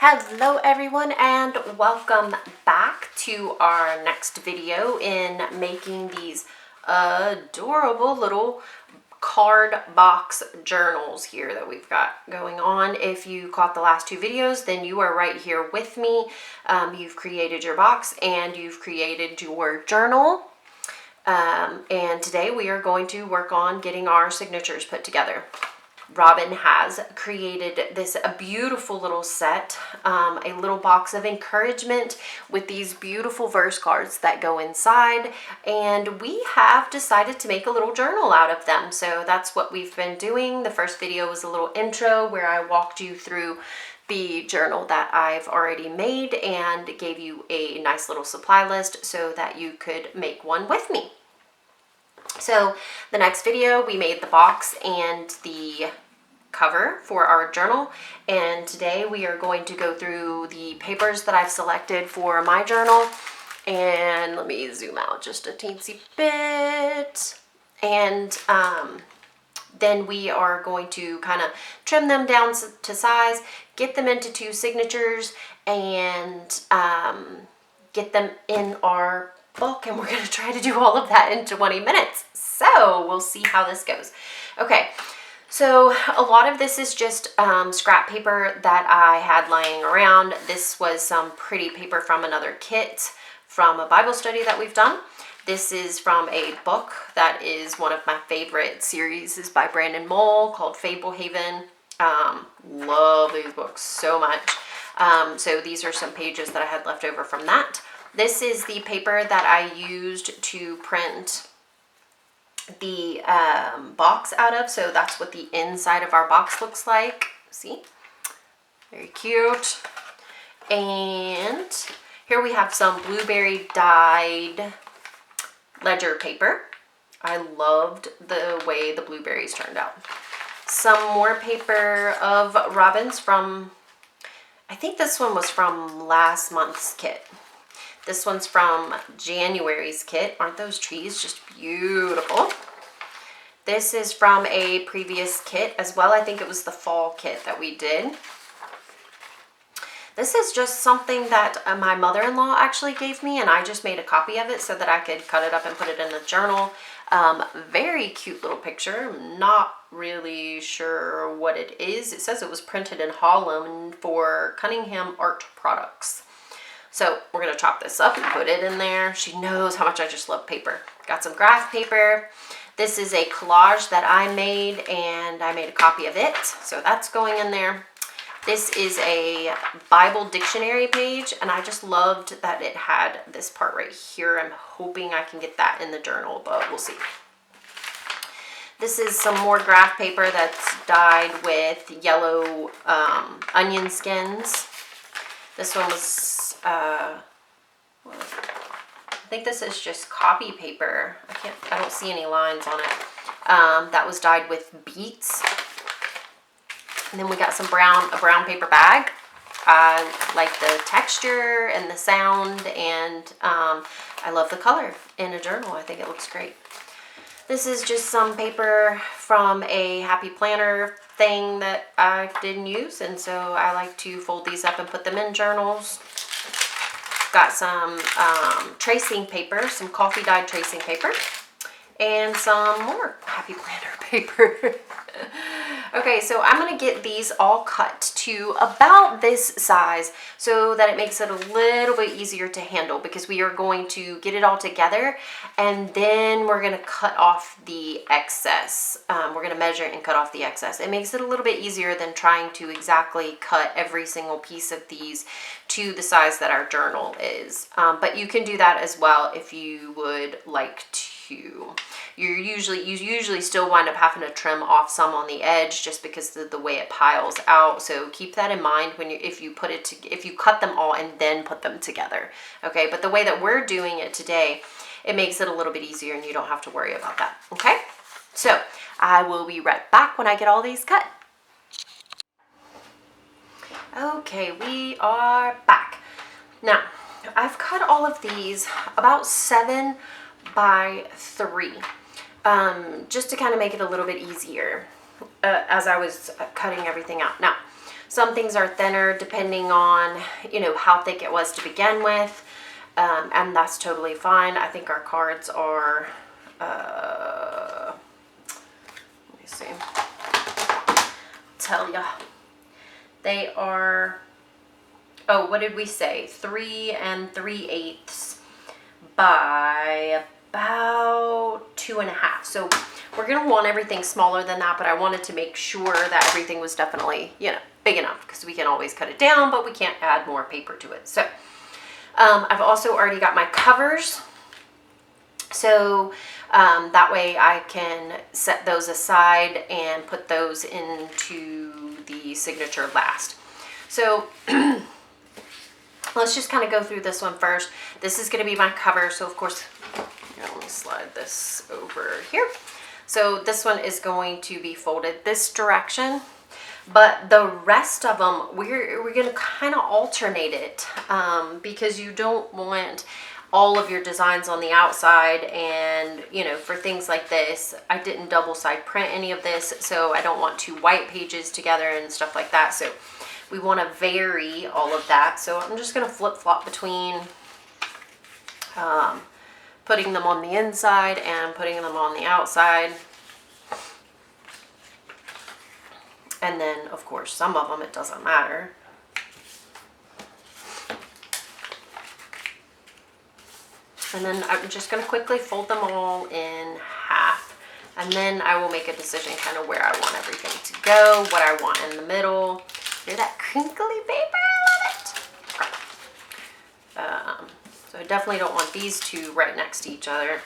Hello everyone, and welcome back to our next video in making these adorable little card box journals here that we've got going on. If you caught the last two videos, then you are right here with me. You've created your box and you've created your journal. And today we are going to work on getting our signatures put together. Robin has created this a beautiful little set, a little box of encouragement with these beautiful verse cards that go inside, and we have decided to make a little journal out of them. So that's what we've been doing. The first video was a little intro where I walked you through the journal that I've already made and gave you a nice little supply list so that you could make one with me. So the next video, we made the box and the cover for our journal, and today we are going to go through the papers that I've selected for my journal. And let me zoom out just a teensy bit, and then we are going to kind of trim them down to size, get them into 2 signatures, and get them in our book, and we're going to try to do all of that in 20 minutes. So we'll see how this goes. Okay, so a lot of this is just scrap paper that I had lying around. This was some pretty paper from another kit from a Bible study that we've done. This is from a book that is one of my favorite series, is by Brandon Mole, called Fablehaven. Love these books so much. So these are some pages that I had left over from that. This is the paper that I used to print the box out of. So that's what the inside of our box looks like. See? Very cute. And here we have some blueberry dyed ledger paper. I loved the way the blueberries turned out. Some more paper of Robin's from, I think this one was from last month's kit. This one's from January's kit. Aren't those trees just beautiful? This is from a previous kit as well. I think it was the fall kit that we did. This is just something that my mother-in-law actually gave me, and I just made a copy of it so that I could cut it up and put it in the journal. Very cute little picture. I'm not really sure what it is. It says it was printed in Holland for Cunningham Art Products. So we're going to chop this up and put it in there. She knows how much I just love paper. Got some graph paper. This is a collage that I made, and I made a copy of it. So that's going in there. This is a Bible dictionary page, and I just loved that it had this part right here. I'm hoping I can get that in the journal, but we'll see. This is some more graph paper that's dyed with yellow onion skins. This one was I think this is just copy paper. I don't see any lines on it. That was dyed with beets. And then we got a brown paper bag. I like the texture and the sound, and I love the color in a journal. I think it looks great. This is just some paper from a Happy Planner thing that I didn't use, and so I like to fold these up and put them in journals. Got some tracing paper, some coffee dyed tracing paper, and some more Happy Planner paper. Okay, so I'm going to get these all cut to about this size so that it makes it a little bit easier to handle, because we are going to get it all together and then we're going to cut off the excess. We're going to measure and cut off the excess. It makes it a little bit easier than trying to exactly cut every single piece of these to the size that our journal is. But you can do that as well if you would like to. You usually still wind up having to trim off some on the edge just because of the way it piles out. So keep that in mind when if you cut them all and then put them together. Okay, but the way that we're doing it today, it makes it a little bit easier and you don't have to worry about that. Okay, so I will be right back when I get all these cut. Okay, we are back. Now, I've cut all of these about 7 by 3, just to kind of make it a little bit easier as I was cutting everything out. Now, some things are thinner depending on, you know, how thick it was to begin with, and that's totally fine. I think our cards are, let me see, tell ya, they are, oh, what did we say? 3 3/8 by about 2.5. So we're gonna want everything smaller than that, but I wanted to make sure that everything was definitely, you know, big enough, because we can always cut it down, but we can't add more paper to it. So I've also already got my covers. So that way I can set those aside and put those into the signature last. So let's just kind of go through this one first. This is going to be my cover. So of course, here, let me slide this over here. So this one is going to be folded this direction, but the rest of them, we're going to kind of alternate it, because you don't want all of your designs on the outside. And, you know, for things like this, I didn't double side print any of this, so I don't want 2 white pages together and stuff like that. So we want to vary all of that. So I'm just going to flip-flop between putting them on the inside and putting them on the outside. And then, of course, some of them, it doesn't matter. And then I'm just going to quickly fold them all in half. And then I will make a decision kind of where I want everything to go, what I want in the middle. Hear that crinkly paper? I love it. So I definitely don't want these 2 right next to each other.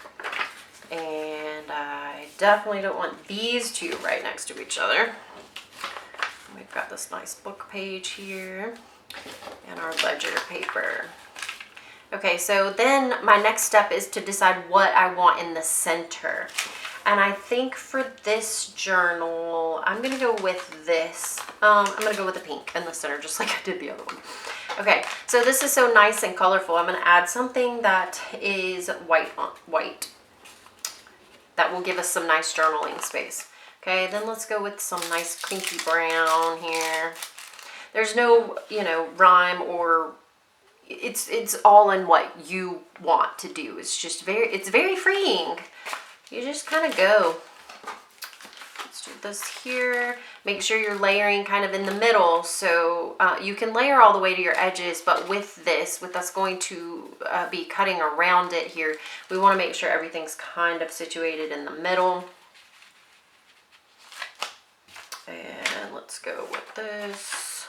And I definitely don't want these 2 right next to each other. We've got this nice book page here and our ledger paper. Okay, so then my next step is to decide what I want in the center. And I think for this journal, I'm going to go with this. I'm going to go with the pink in the center, just like I did the other one. Okay, so this is so nice and colorful. I'm going to add something that is white on white. That will give us some nice journaling space. Okay, then let's go with some nice pinky brown here. There's no, you know, rhyme or it's all in what you want to do. It's just it's very freeing. You just kind of go. Let's do this here. Make sure you're layering kind of in the middle. So you can layer all the way to your edges, but with us going to be cutting around it here, we want to make sure everything's kind of situated in the middle. And let's go with this.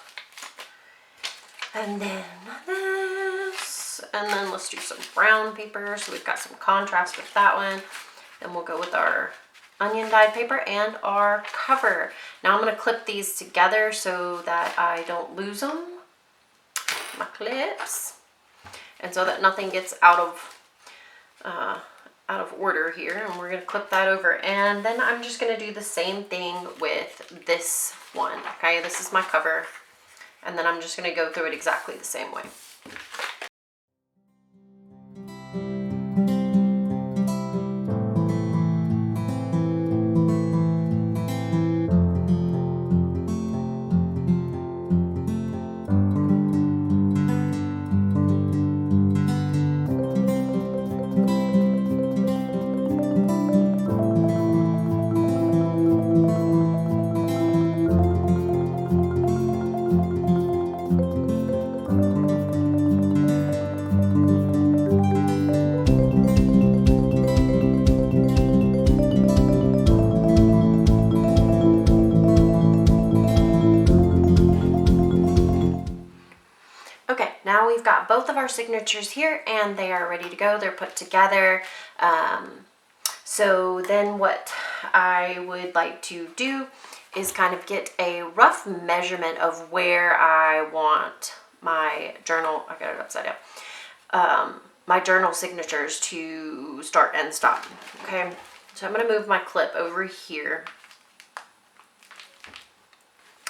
And then this. And then let's do some brown paper. So we've got some contrast with that one. And we'll go with our onion dyed paper and our cover. Now I'm going to clip these together so that I don't lose them. My clips. And so that nothing gets out of order here, and we're going to clip that over. And then I'm just going to do the same thing with this one. Okay, this is my cover, and then I'm just going to go through it exactly the same way. Now we've got both of our signatures here and they are ready to go. They're put together. So then what I would like to do is kind of get a rough measurement of where I want my journal, I got it upside down, my journal signatures to start and stop. Okay, so I'm going to move my clip over here.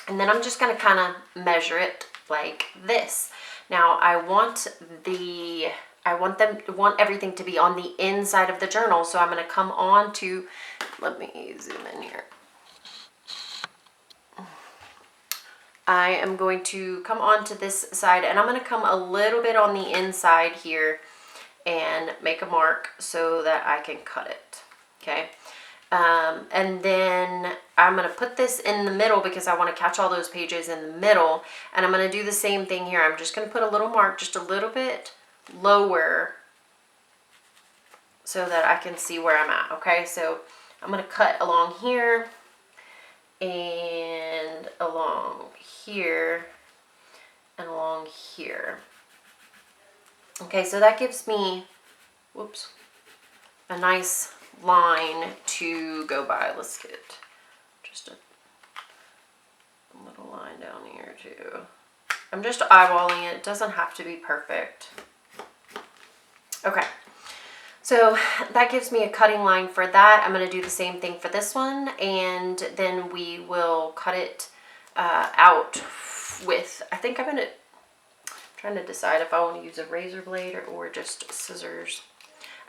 And then I'm just going to kind of measure it like this. Now I want the I want everything to be on the inside of the journal. So I'm going to come on to, let me zoom in here. I am going to come onto this side, and I'm going to come a little bit on the inside here and make a mark so that I can cut it. Okay. And then I'm going to put this in the middle because I want to catch all those pages in the middle. And I'm going to do the same thing here. I'm just going to put a little mark just a little bit lower so that I can see where I'm at. Okay. So I'm going to cut along here and along here and along here. Okay, so that gives me, whoops, a nice line to go by. Let's get just a little line down here too. I'm just eyeballing it. It doesn't have to be perfect. Okay, so that gives me a cutting line for that. I'm going to do the same thing for this one, and then we will cut it out with, I think I'm trying to decide if I want to use a razor blade or just scissors.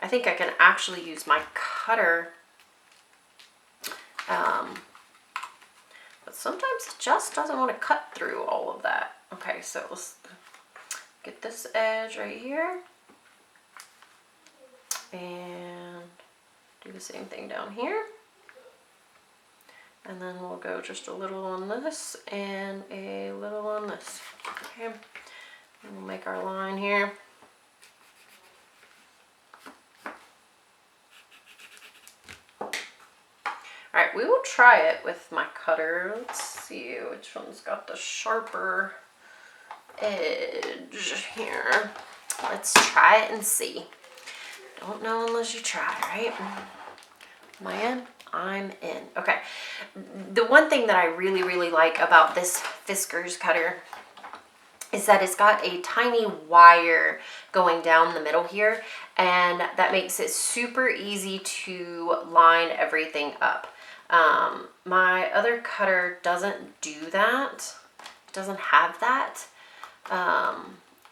I think I can actually use my cutter, but sometimes it just doesn't want to cut through all of that. Okay, so let's get this edge right here and do the same thing down here. And then we'll go just a little on this and a little on this. Okay, and we'll make our line here. Alright, we will try it with my cutter. Let's see which one's got the sharper edge here. Let's try it and see. Don't know unless you try, right? Am I in? I'm in. Okay. The one thing that I really, really like about this Fiskars cutter is that it's got a tiny wire going down the middle here, and that makes it super easy to line everything up. My other cutter doesn't do that. It doesn't have that.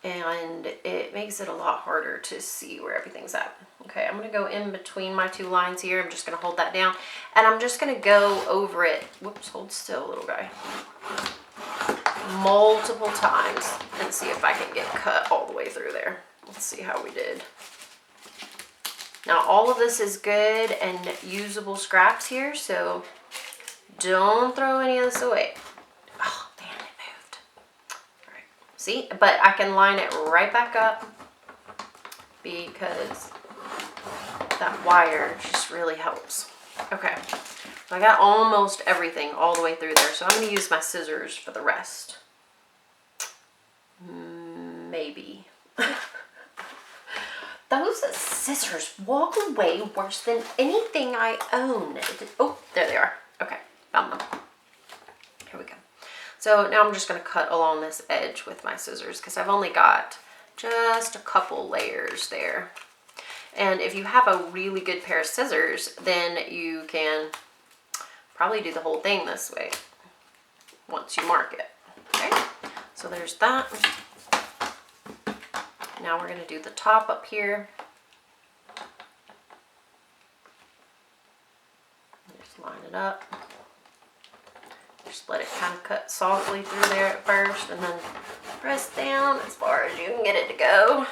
And it makes it a lot harder to see where everything's at. Okay, I'm going to go in between my two lines here. I'm just going to hold that down, and I'm just going to go over it. Whoops, hold still, little guy. Multiple times and see if I can get cut all the way through there. Let's see how we did. Now all of this is good and usable scraps here, so don't throw any of this away. Oh man, it moved. All right, see, but I can line it right back up because that wire just really helps. Okay, so I got almost everything all the way through there, so I'm going to use my scissors for the rest. Maybe. Those scissors walk away worse than anything I own. Oh, there they are. Okay, found them. Here we go. So now I'm just going to cut along this edge with my scissors because I've only got just a couple layers there. And if you have a really good pair of scissors, then you can probably do the whole thing this way once you mark it. Okay, so there's that. Now we're going to do the top up here. Just line it up. Just let it kind of cut softly through there at first, and then press down as far as you can get it to go.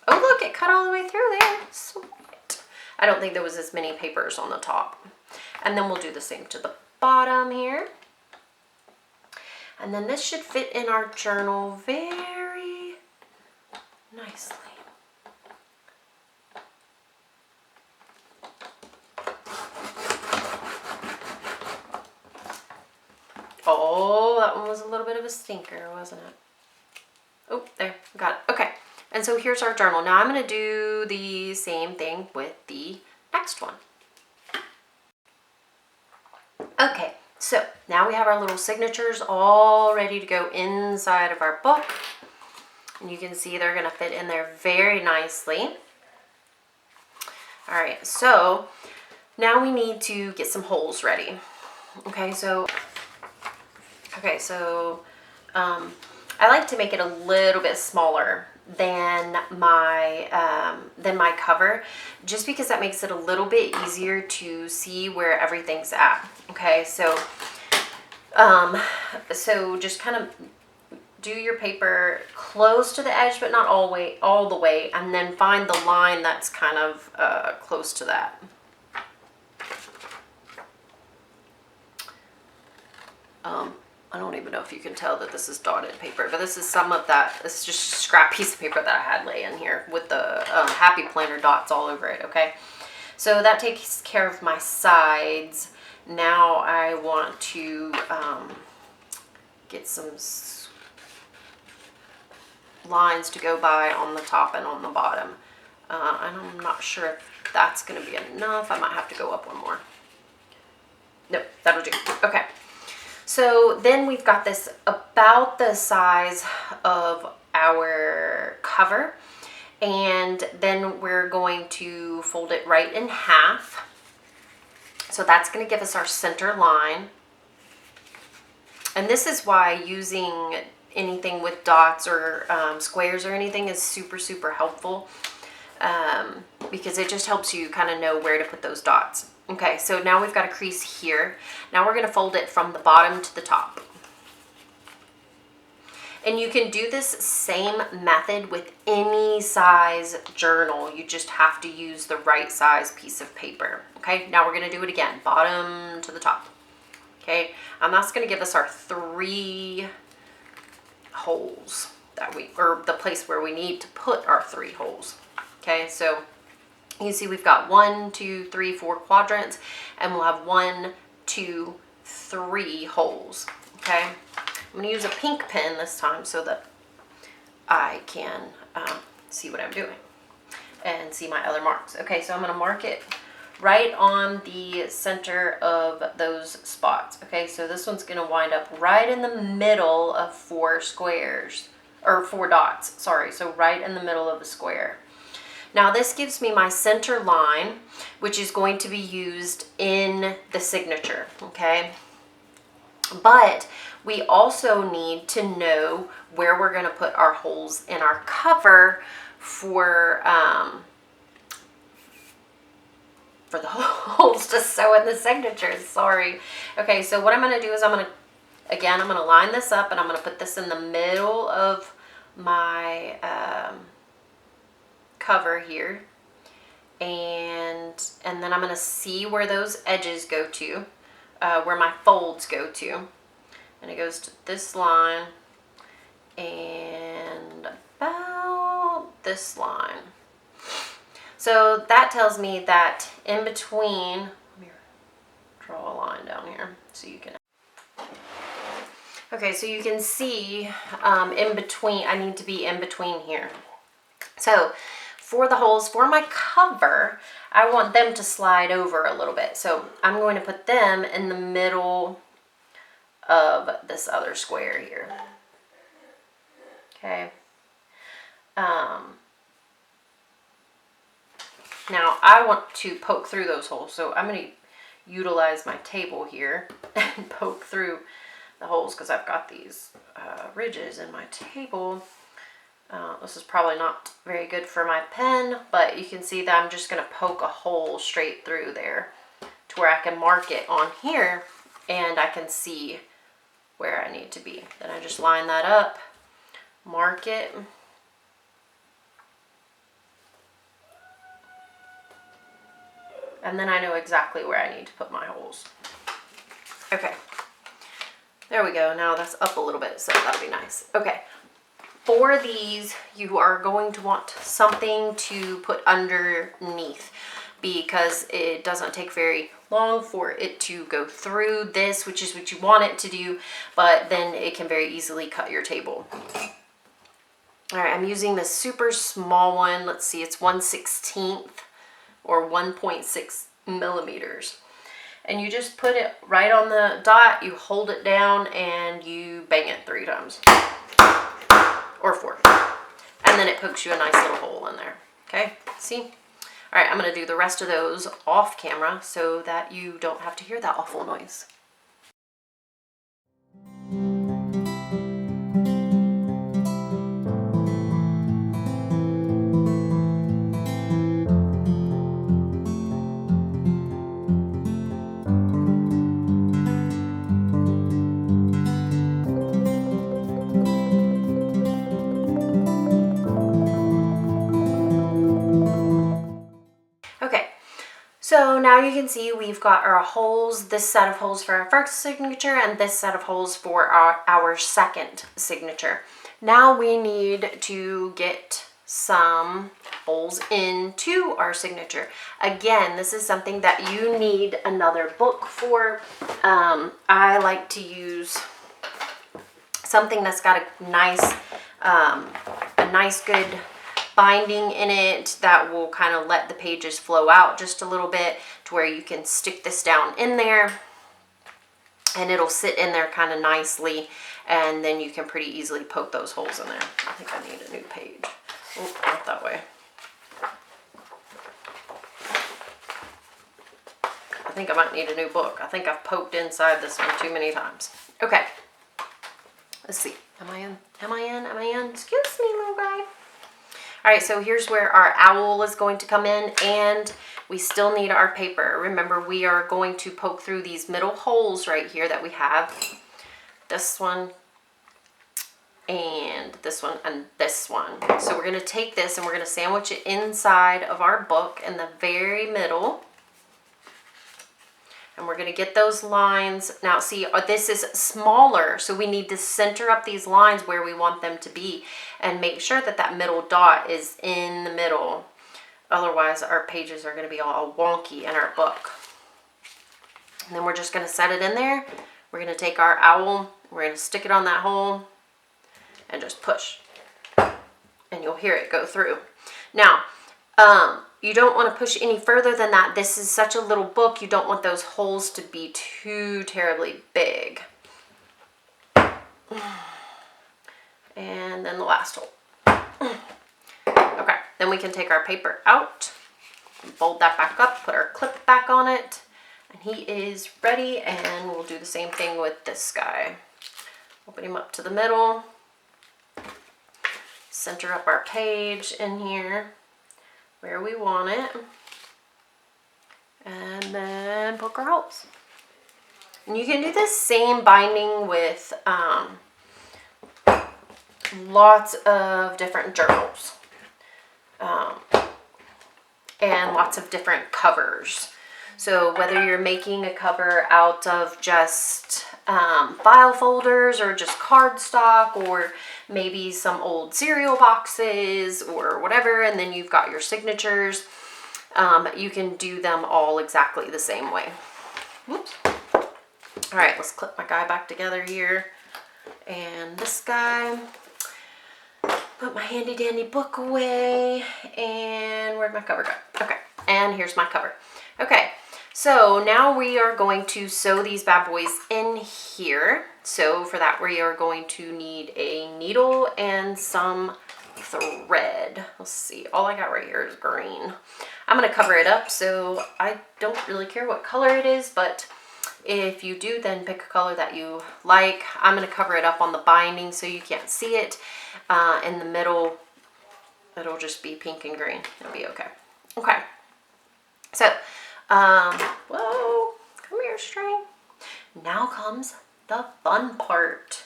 Oh look, it cut all the way through there. Sweet. I don't think there was as many papers on the top. And then we'll do the same to the bottom here. And then this should fit in our journal very nicely. Oh, that one was a little bit of a stinker, wasn't it? Oh, there, got it. Okay, and so here's our journal. Now I'm going to do the same thing with the next one. Okay, so now we have our little signatures all ready to go inside of our book. And you can see they're going to fit in there very nicely. All right, so now we need to get some holes ready. Okay, so I like to make it a little bit smaller than my cover, just because that makes it a little bit easier to see where everything's at. Okay, so just kind of do your paper close to the edge, but not all the way, and then find the line that's kind of close to that. I don't even know if you can tell that this is dotted paper, but this is some of that. This is just a scrap piece of paper that I had laying here with the Happy Planner dots all over it, okay? So that takes care of my sides. Now I want to get some lines to go by on the top and on the bottom. And I'm not sure if that's going to be enough. I might have to go up one more. Nope, that'll do. Okay. So then we've got this about the size of our cover, and then we're going to fold it right in half. So that's going to give us our center line. And this is why using anything with dots or squares or anything is super, super helpful, because it just helps you kind of know where to put those dots. Okay, so now we've got a crease here. Now we're going to fold it from the bottom to the top. And you can do this same method with any size journal. You just have to use the right size piece of paper. Okay, now we're going to do it again, bottom to the top. Okay, and that's going to give us our 3 holes or the place where we need to put our 3 holes. Okay, so you see we've got 1, 2, 3, 4 quadrants, and we'll have 1, 2, 3 holes. Okay, I'm going to use a pink pen this time so that I can see what I'm doing and see my other marks. Okay, so I'm going to mark it right on the center of those spots. Okay, so this one's going to wind up right in the middle of 4 squares, or 4 dots, sorry, so right in the middle of the square. Now this gives me my center line, which is going to be used in the signature, okay? But we also need to know where we're going to put our holes in our cover for the holes to sew in the signatures, sorry. Okay, so what I'm going to do is I'm going to line this up, and I'm going to put this in the middle of my cover here, and then I'm going to see where those edges go to, where my folds go to, and it goes to this line and about this line. So that tells me that in between, let me draw a line down here so you can. Okay, so you can see in between, I need to be in between here. So for the holes for my cover, I want them to slide over a little bit. So I'm going to put them in the middle of this other square here. Okay. Now I want to poke through those holes, so I'm going to utilize my table here and poke through the holes because I've got these ridges in my table. This is probably not very good for my pen, but you can see that I'm just going to poke a hole straight through there to where I can mark it on here and I can see where I need to be. Then I just line that up, mark it, and then I know exactly where I need to put my holes. Okay, there we go. Now that's up a little bit, so that'll be nice. Okay, for these, you are going to want something to put underneath because it doesn't take very long for it to go through this, which is what you want it to do, but then it can very easily cut your table. All right, I'm using this super small one. Let's see, it's 1/16 or 1.6 millimeters. And you just put it right on the dot, you hold it down, and you bang it 3 times. Or 4. And then it pokes you a nice little hole in there. Okay, see? All right, I'm going to do the rest of those off camera so that you don't have to hear that awful noise. So now you can see we've got our holes, this set of holes for our first signature and this set of holes for our second signature. Now we need to get some holes into our signature. Again, this is something that you need another book for. I like to use something that's got a nice good binding in it that will kind of let the pages flow out just a little bit to where you can stick this down in there and it'll sit in there kind of nicely, and then you can pretty easily poke those holes in there. I think I need a new page. Oh, not that way. I think I might need a new book. I think I've poked inside this one too many times. Okay. Let's see. Am I in? Am I in? Am I in? Excuse me, little guy. All right, so here's where our owl is going to come in, and we still need our paper. Remember, we are going to poke through these middle holes right here that we have. This one, and this one, and this one. So we're going to take this and we're going to sandwich it inside of our book in the very middle. And we're going to get those lines. Now see, this is smaller, so we need to center up these lines where we want them to be and make sure that that middle dot is in the middle. Otherwise, our pages are going to be all wonky in our book. And then we're just going to set it in there. We're going to take our owl, we're going to stick it on that hole and just push. And you'll hear it go through. Now, you don't want to push any further than that. This is such a little book. You don't want those holes to be too terribly big. And then the last hole. Okay, then we can take our paper out, fold that back up, put our clip back on it, and he is ready. And we'll do the same thing with this guy. Open him up to the middle, center up our page in here where we want it, and then poke our holes. And you can do the same binding with lots of different journals and lots of different covers. So whether you're making a cover out of just file folders or just cardstock, or maybe some old cereal boxes or whatever, and then you've got your signatures, you can do them all exactly the same way. Whoops. All right, let's clip my guy back together here. And this guy, put my handy dandy book away, and where'd my cover go? Okay, and here's my cover. Okay, so now we are going to sew these bad boys in here. So for that, we are going to need a needle and some thread. Let's see, all I got right here is green. I'm gonna cover it up, so I don't really care what color it is, but if you do, then pick a color that you like. I'm gonna cover it up on the binding so you can't see it. In the middle, it'll just be pink and green. It'll be okay. Okay, so, whoa, come here, string. Now comes the fun part.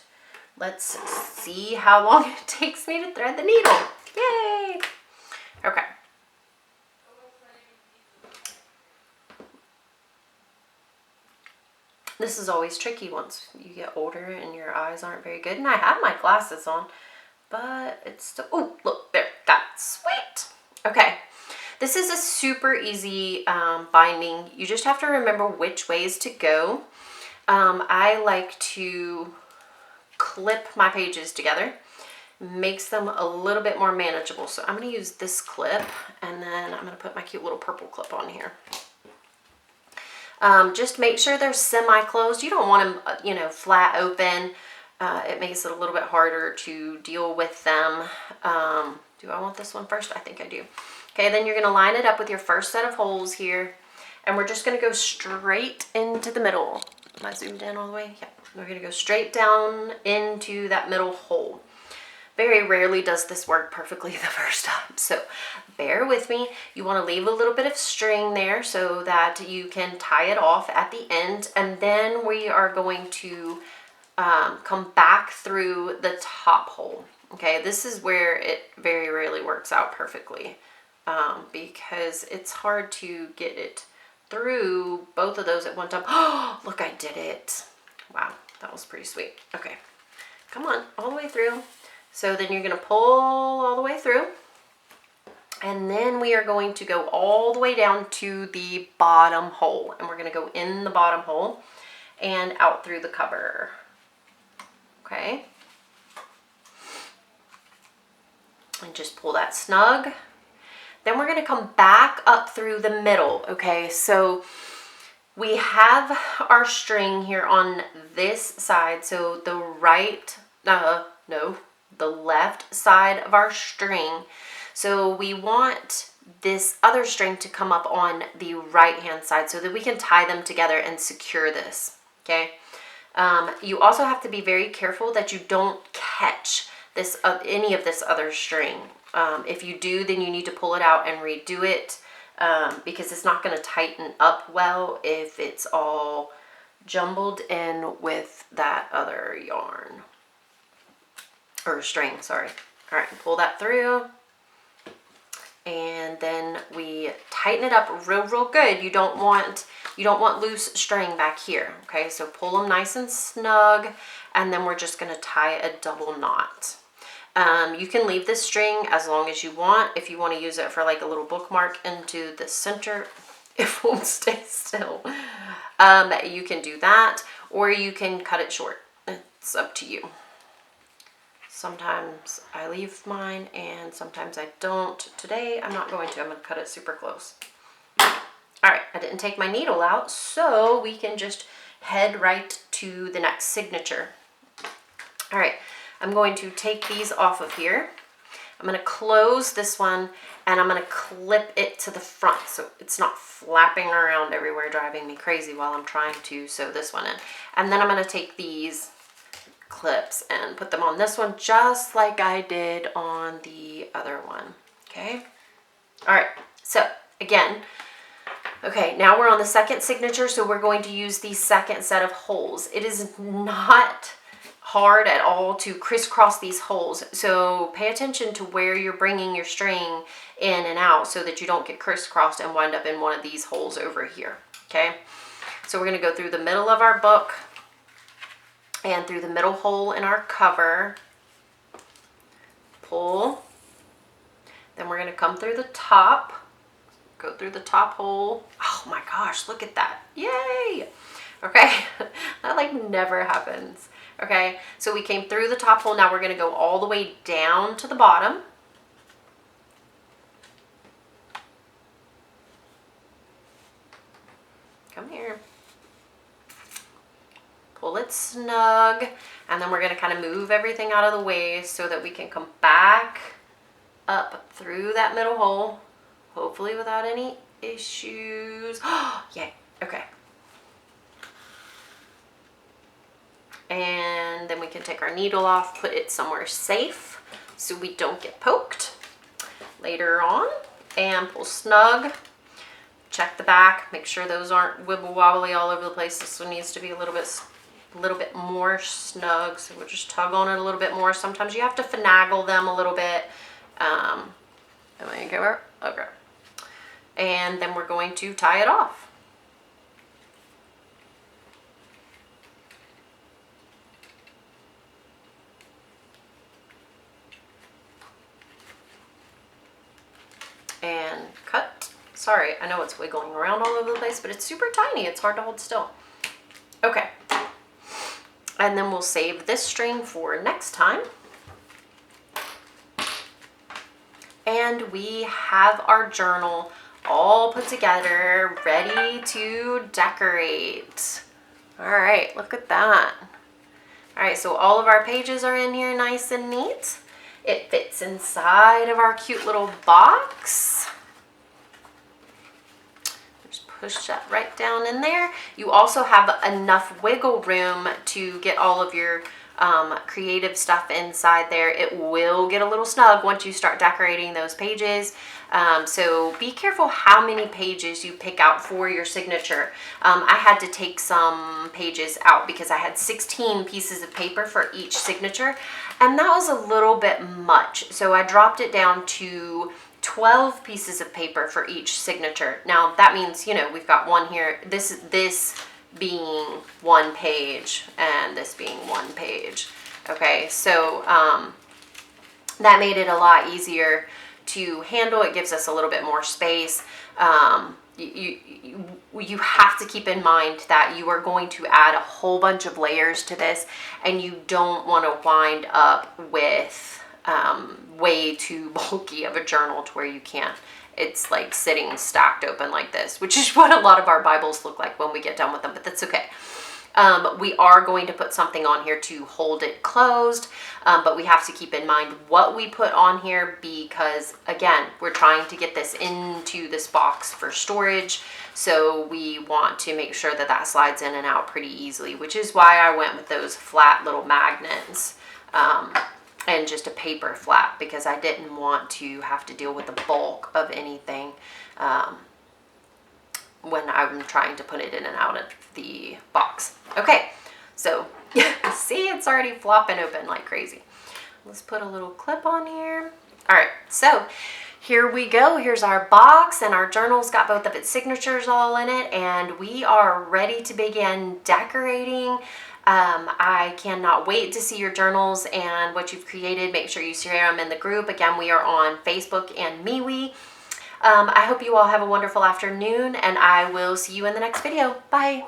Let's see how long it takes me to thread the needle. Yay! Okay. This is always tricky once you get older and your eyes aren't very good. And I have my glasses on, but it's still, oh, look, there, that's sweet. Okay. This is a super easy binding. You just have to remember which ways to go. I like to clip my pages together. Makes them a little bit more manageable. So I'm going to use this clip, and then I'm going to put my cute little purple clip on here. Just make sure they're semi-closed. You don't want them, you know, flat open. It makes it a little bit harder to deal with them. Do I want this one first? I think I do. Okay, then you're going to line it up with your first set of holes here, and we're just going to go straight into the middle. Am I zoomed in all the way? Yeah. We're going to go straight down into that middle hole. Very rarely does this work perfectly the first time, so bear with me. You want to leave a little bit of string there so that you can tie it off at the end, and then we are going to come back through the top hole. Okay, this is where it very rarely works out perfectly because it's hard to get it through both of those at one time. Oh, look, I did it. Wow, that was pretty sweet. Okay, come on, all the way through. So then you're gonna pull all the way through. And then we are going to go all the way down to the bottom hole. And we're gonna go in the bottom hole and out through the cover. Okay. And just pull that snug. Then we're gonna come back up through the middle, okay? So we have our string here on this side. So the the left side of our string. So we want this other string to come up on the right-hand side so that we can tie them together and secure this, okay? You also have to be very careful that you don't catch this any of this other string. If you do, then you need to pull it out and redo it because it's not going to tighten up well if it's all jumbled in with that other yarn or string, sorry. All right, pull that through. And then we tighten it up real good. You don't want loose string back here. Okay, so pull them nice and snug, and then we're just gonna tie a double knot. You can leave this string as long as you want. If you want to use it for like a little bookmark into the center, it won't stay still. You can do that, or you can cut it short. It's up to you. Sometimes I leave mine and sometimes I don't. Today I'm not going to. I'm going to cut it super close. All right, I didn't take my needle out, so we can just head right to the next signature. All right, I'm going to take these off of here. I'm going to close this one and I'm going to clip it to the front so it's not flapping around everywhere, driving me crazy while I'm trying to sew this one in. And then I'm going to take these clips and put them on this one just like I did on the other one. Okay. All right. So again, okay, now we're on the second signature. So we're going to use the second set of holes. It is not hard at all to crisscross these holes. So pay attention to where you're bringing your string in and out so that you don't get crisscrossed and wind up in one of these holes over here. Okay. So we're going to go through the middle of our book and through the middle hole in our cover, pull, then we're gonna come through the top, go through the top hole. Oh my gosh, look at that, yay! Okay, that like never happens. Okay, so we came through the top hole, now we're gonna go all the way down to the bottom. Come here. Pull it snug, and then we're going to kind of move everything out of the way so that we can come back up through that middle hole, hopefully without any issues. Yay, okay. And then we can take our needle off, put it somewhere safe so we don't get poked later on, and pull snug. Check the back, make sure those aren't wibble wobbly all over the place. This one needs to be a little bit more snug, so we'll just tug on it a little bit more. Sometimes you have to finagle them a little bit. Okay. And then we're going to tie it off. And cut. Sorry, I know it's wiggling around all over the place, but it's super tiny. It's hard to hold still. Okay. And then we'll save this string for next time. And we have our journal all put together, ready to decorate. All right, look at that. All right, so all of our pages are in here nice and neat. It fits inside of our cute little box. Push that right down in there. You also have enough wiggle room to get all of your creative stuff inside there. It will get a little snug once you start decorating those pages. So be careful how many pages you pick out for your signature. I had to take some pages out because I had 16 pieces of paper for each signature, and that was a little bit much. So I dropped it down to 12 pieces of paper for each signature. Now that means, you know, we've got one here, this being 1 page and this being 1 page. Okay, so that made it a lot easier to handle. It gives us a little bit more space. You have to keep in mind that you are going to add a whole bunch of layers to this, and you don't want to wind up with way too bulky of a journal to where you can't. It's like sitting stacked open like this, which is what a lot of our Bibles look like when we get done with them, but that's okay. We are going to put something on here to hold it closed, but we have to keep in mind what we put on here because, again, we're trying to get this into this box for storage, so we want to make sure that that slides in and out pretty easily, which is why I went with those flat little magnets and just a paper flap, because I didn't want to have to deal with the bulk of anything when I'm trying to put it in and out of the box. Okay, so see, it's already flopping open like crazy. Let's put a little clip on here. All right, so here we go. Here's our box, and our journal's got both of its signatures all in it, and we are ready to begin decorating. I cannot wait to see your journals and what you've created. Make sure you share them in the group. Again, we are on Facebook and MeWe. I hope you all have a wonderful afternoon, and I will see you in the next video. Bye.